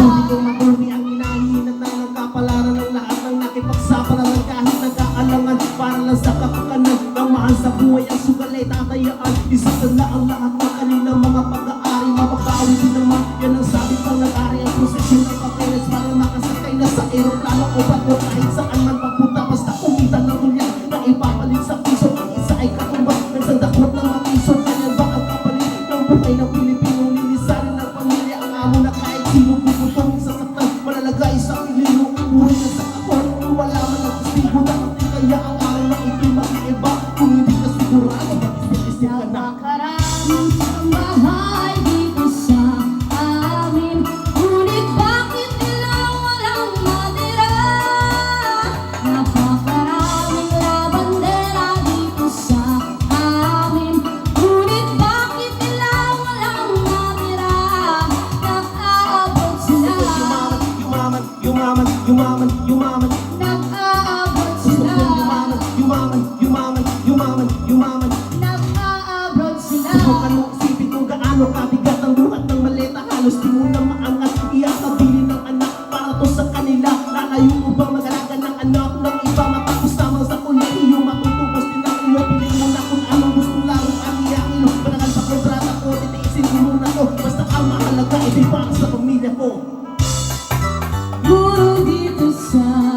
Hindi ko matuli ang inahinat na nagkapalaran ng lahat ng nakipagsapalaran kahit nag-aalangan para lang sa kapakanan ng mahal sa buhay ang sugalay tatayaan. Isasala ang lahat ng kanilang mga pag-aari, mapapawi din naman yan ang sabi pang nag-ari ang prosesyon ng papeles para makasakay na sa aeroplano o bato kahit saan man papunta basta kumita ng tulyan na ipapalit sa piso. Ang isa ay katumbas ng sandakot ng matiso. Kanya ba ang kapalit ng buhay ng Pilipino? Lilisanin ng pamilya ang amo na kahit sino puputong sasaktan malalagay sa pilino. Buhay na sa kapon, wala man ang testigo na kaya ang araw na ito'y mag-iiba. Kung hindi ka sigurado, mag-isip ka na. Napakaraming bahay dito sa amin, ngunit bakit nila walang matira? Napakaraming labandera dito sa amin, ngunit bakit nila walang matira? Nag-aabot sila, Yumaman, yumaman, yumaman, yumaman. nag-aabot Gusto sila, kong yumaman, yumaman, yumaman, yumaman, yumaman. nag-aabot sila. Subukan mo isipin kung gaano kabigat ang buhat ng maleta. Halos di mo na maangat, iakabilin ng anak para to sa kanila. Lalayo mo bang mag-alaga ng anak ng iba matapos lamang sa kolehiyo? Matutubos din ang ilo, piling mo na kung anong gusto laro ang iyang ilo. Panagal sa kontrata ko, titiisin ko muna to. Basta ang mahalaga, ito'y para sa pamilya ko. Puro dito sa